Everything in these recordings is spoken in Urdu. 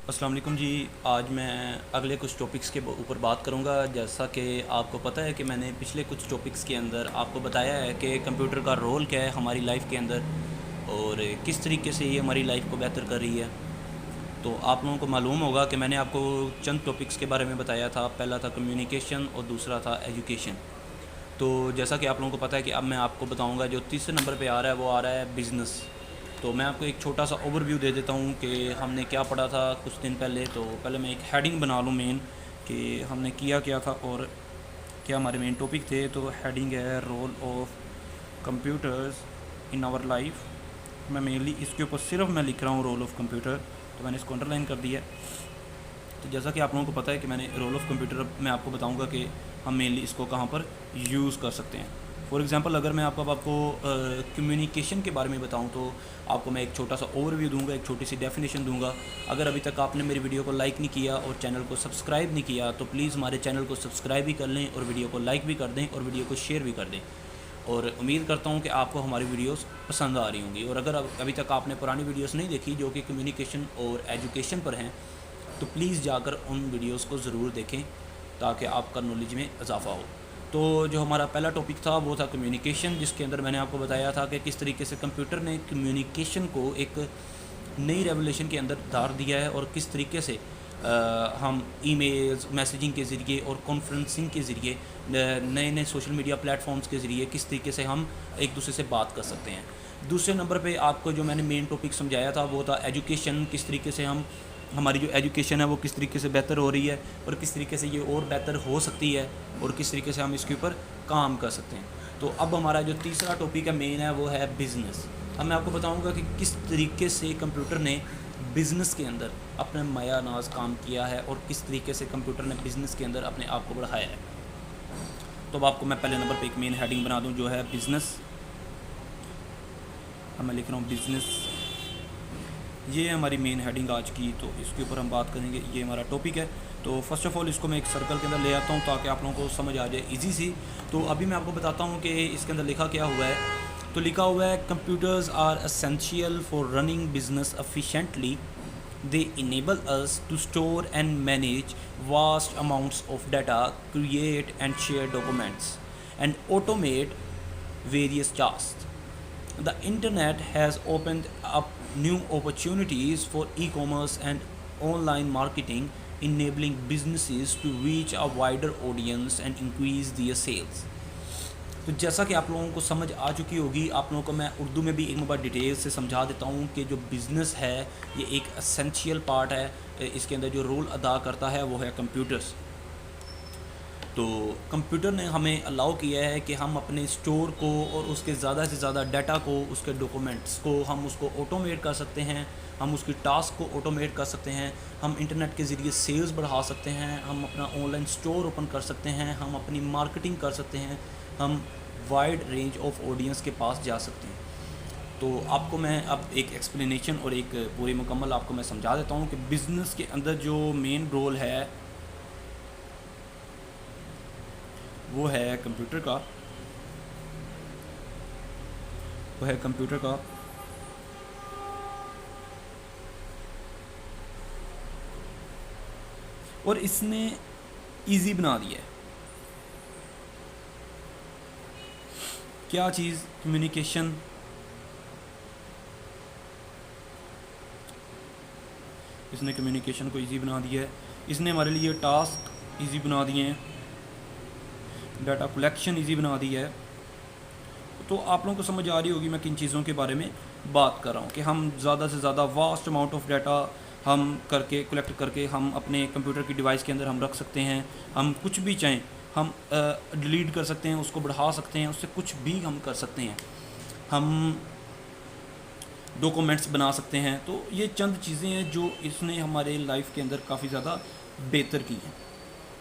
السلام علیکم جی. آج میں اگلے کچھ ٹاپکس کے اوپر بات کروں گا. جیسا کہ آپ کو پتہ ہے کہ میں نے پچھلے کچھ ٹاپکس کے اندر آپ کو بتایا ہے کہ کمپیوٹر کا رول کیا ہے ہماری لائف کے اندر اور کس طریقے سے یہ ہماری لائف کو بہتر کر رہی ہے. تو آپ لوگوں کو معلوم ہوگا کہ میں نے آپ کو چند ٹاپکس کے بارے میں بتایا تھا. پہلا تھا کمیونیکیشن اور دوسرا تھا ایجوکیشن. تو جیسا کہ آپ لوگوں کو پتہ ہے کہ اب میں آپ کو بتاؤں گا جو تیسرے نمبر پہ آ رہا ہے وہ آ رہا ہے بزنس. تو میں آپ کو ایک چھوٹا سا اوور ویو دے دیتا ہوں کہ ہم نے کیا پڑھا تھا کچھ دن پہلے. تو پہلے میں ایک ہیڈنگ بنا لوں مین کہ ہم نے کیا تھا اور کیا ہمارے مین ٹاپک تھے. تو ہیڈنگ ہے role of computers in our life. میں مینلی اس کے اوپر صرف میں لکھ رہا ہوں رول آف کمپیوٹر. تو میں نے اس کو انڈر لائن کر دیا ہے. تو جیسا کہ آپ لوگوں کو پتہ ہے کہ میں نے رول آف کمپیوٹر میں آپ کو بتاؤں گا کہ ہم مینلی اس کو کہاں پر یوز کر سکتے ہیں. فار ایگزامپل اگر میں آپ کو کمیونیکیشن کے بارے میں بتاؤں تو آپ کو میں ایک چھوٹا سا اوور ویو دوں گا, ایک چھوٹی سی ڈیفینیشن دوں گا. اگر ابھی تک آپ نے میری ویڈیو کو لائک نہیں کیا اور چینل کو سبسکرائب نہیں کیا تو پلیز ہمارے چینل کو سبسکرائب بھی کر لیں اور ویڈیو کو لائک بھی کر دیں اور ویڈیو کو شیئر بھی کر دیں. اور امید کرتا ہوں کہ آپ کو ہماری ویڈیوز پسند آ رہی ہوں گی. اور اگر ابھی تک آپ نے پرانی ویڈیوز نہیں دیکھی جو کہ کمیونیکیشن اور ایجوکیشن پر ہیں تو پلیز جا کر ان ویڈیوز کو ضرور دیکھیں تاکہ آپ کا نالج میں اضافہ ہو. تو جو ہمارا پہلا ٹاپک تھا وہ تھا کمیونیکیشن, جس کے اندر میں نے آپ کو بتایا تھا کہ کس طریقے سے کمپیوٹر نے کمیونیکیشن کو ایک نئی ریولیوشن کے اندر دار دیا ہے اور کس طریقے سے ہم ای میلز میسیجنگ کے ذریعے اور کانفرنسنگ کے ذریعے نئے نئے سوشل میڈیا پلیٹ فارمز کے ذریعے کس طریقے سے ہم ایک دوسرے سے بات کر سکتے ہیں. دوسرے نمبر پہ آپ کو جو میں نے مین ٹاپک سمجھایا تھا وہ تھا ایجوکیشن. کس طریقے سے ہماری جو ایجوکیشن ہے وہ کس طریقے سے بہتر ہو رہی ہے اور کس طریقے سے یہ اور بہتر ہو سکتی ہے اور کس طریقے سے ہم اس کے اوپر کام کر سکتے ہیں. تو اب ہمارا جو تیسرا ٹاپک ہے مین ہے وہ ہے بزنس. اب میں آپ کو بتاؤں گا کہ کس طریقے سے کمپیوٹر نے بزنس کے اندر اپنا مایہ ناز کام کیا ہے اور کس طریقے سے کمپیوٹر نے بزنس کے اندر اپنے آپ کو بڑھایا ہے. تو اب آپ کو میں پہلے نمبر پہ ایک مین ہیڈنگ بنا دوں جو ہے بزنس. اب میں لکھ رہا ہوں بزنس. یہ ہے ہماری مین ہیڈنگ آج کی. تو اس کے اوپر ہم بات کریں گے, یہ ہمارا ٹاپک ہے. تو فرسٹ آف آل اس کو میں ایک سرکل کے اندر لے آتا ہوں تاکہ آپ لوگوں کو سمجھ آ جائے ایزی سی. تو ابھی میں آپ کو بتاتا ہوں کہ اس کے اندر لکھا کیا ہوا ہے. تو لکھا ہوا ہے computers are essential for running business efficiently. They enable us to store and manage vast amounts of data, create and share documents, and automate various tasks. The internet has opened up new opportunities for e-commerce and online marketing, enabling businesses to reach a wider audience and increase their sales. تو جیسا کہ آپ لوگوں کو سمجھ آ چکی ہوگی, آپ لوگوں کو میں اردو میں بھی ایک بار ڈیٹیل سے سمجھا دیتا ہوں کہ جو بزنس ہے یہ ایک اسینشیل پارٹ ہے. اس کے اندر جو رول ادا کرتا ہے وہ ہے کمپیوٹرز. تو کمپیوٹر نے ہمیں الاؤ کیا ہے کہ ہم اپنے اسٹور کو اور اس کے زیادہ سے زیادہ ڈیٹا کو, اس کے ڈاکومنٹس کو ہم اس کو آٹومیٹ کر سکتے ہیں. ہم اس کی ٹاسک کو آٹومیٹ کر سکتے ہیں. ہم انٹرنیٹ کے ذریعے سیلز بڑھا سکتے ہیں. ہم اپنا آن لائن اسٹور اوپن کر سکتے ہیں. ہم اپنی مارکیٹنگ کر سکتے ہیں. ہم وائڈ رینج آف آڈینس کے پاس جا سکتے ہیں. تو آپ کو میں اب ایک ایکسپلینیشن اور ایک پوری مکمل آپ کو میں سمجھا دیتا ہوں کہ بزنس کے اندر جو مین رول ہے وہ ہے کمپیوٹر کا. اور اس نے ایزی بنا دیا ہے. کیا چیز؟ کمیونیکیشن. اس نے کمیونیکیشن کو ایزی بنا دیا ہے. اس نے ہمارے لیے ٹاسک ایزی بنا دیے ہیں. ڈیٹا کلیکشن ایزی بنا دی ہے. تو آپ لوگوں کو سمجھ آ رہی ہوگی میں کن چیزوں کے بارے میں بات کر رہا ہوں کہ ہم زیادہ سے زیادہ واسٹ اماؤنٹ آف ڈیٹا ہم کلیکٹ کر کے ہم اپنے کمپیوٹر کی ڈیوائس کے اندر ہم رکھ سکتے ہیں. ہم کچھ بھی چاہیں ہم ڈیلیٹ کر سکتے ہیں, اس کو بڑھا سکتے ہیں, اس سے کچھ بھی ہم کر سکتے ہیں. ہم ڈاکومنٹس بنا سکتے ہیں. تو یہ چند چیزیں ہیں جو اس نے ہمارے لائف کے اندر کافی زیادہ بہتر کی ہیں.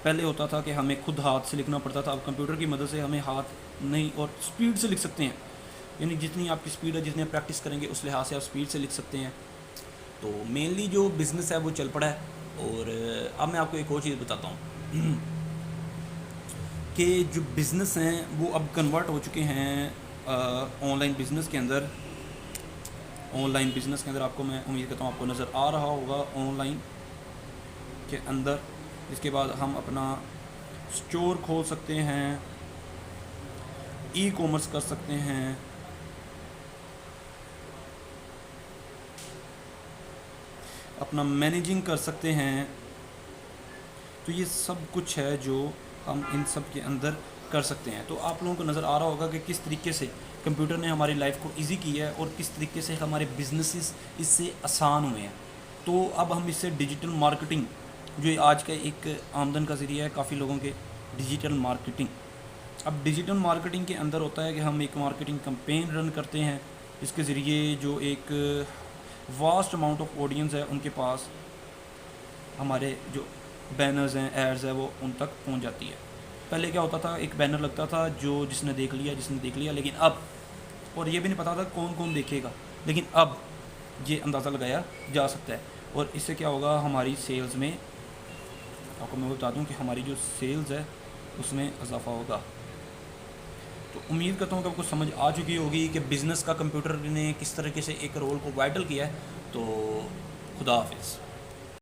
پہلے ہوتا تھا کہ ہمیں خود ہاتھ سے لکھنا پڑتا تھا. اب کمپیوٹر کی مدد سے ہمیں ہاتھ نہیں اور سپیڈ سے لکھ سکتے ہیں. یعنی جتنی آپ کی سپیڈ ہے, جتنی آپ پریکٹس کریں گے اس لحاظ سے آپ سپیڈ سے لکھ سکتے ہیں. تو مینلی جو بزنس ہے وہ چل پڑا ہے. اور اب میں آپ کو ایک اور چیز بتاتا ہوں کہ جو بزنس ہیں وہ اب کنورٹ ہو چکے ہیں آن لائن بزنس کے اندر. آن لائن بزنس کے اندر آپ کو میں امید کرتا ہوں آپ کو نظر آ رہا ہوگا آن لائن کے اندر. اس کے بعد ہم اپنا اسٹور کھول سکتے ہیں, ای کامرس کر سکتے ہیں, اپنا مینیجنگ کر سکتے ہیں. تو یہ سب کچھ ہے جو ہم ان سب کے اندر کر سکتے ہیں. تو آپ لوگوں کو نظر آ رہا ہوگا کہ کس طریقے سے کمپیوٹر نے ہماری لائف کو ایزی کیا ہے اور کس طریقے سے ہمارے بزنسز اس سے آسان ہوئے ہیں. تو اب ہم اس سے ڈیجیٹل مارکیٹنگ, جو آج کا ایک آمدن کا ذریعہ ہے کافی لوگوں کے, ڈیجیٹل مارکیٹنگ. اب ڈیجیٹل مارکیٹنگ کے اندر ہوتا ہے کہ ہم ایک مارکیٹنگ کمپین رن کرتے ہیں, اس کے ذریعے جو ایک واسٹ اماؤنٹ آف آڈینس ہے ان کے پاس ہمارے جو بینرز ہیں, ایڈز ہیں, وہ ان تک پہنچ جاتی ہے. پہلے کیا ہوتا تھا, ایک بینر لگتا تھا جو جس نے دیکھ لیا, لیکن اب, اور یہ بھی نہیں پتا تھا کون کون دیکھے گا, لیکن اب یہ اندازہ لگایا جا سکتا ہے. اور اس سے کیا ہوگا, ہماری سیلز میں, آپ کو میں بتا دوں کہ ہماری جو سیلز ہے اس میں اضافہ ہوگا. تو امید کرتا ہوں کہ آپ کو سمجھ آ چکی ہوگی کہ بزنس کا کمپیوٹر نے کس طریقے سے ایک رول کو وائٹل کیا ہے. تو خدا حافظ.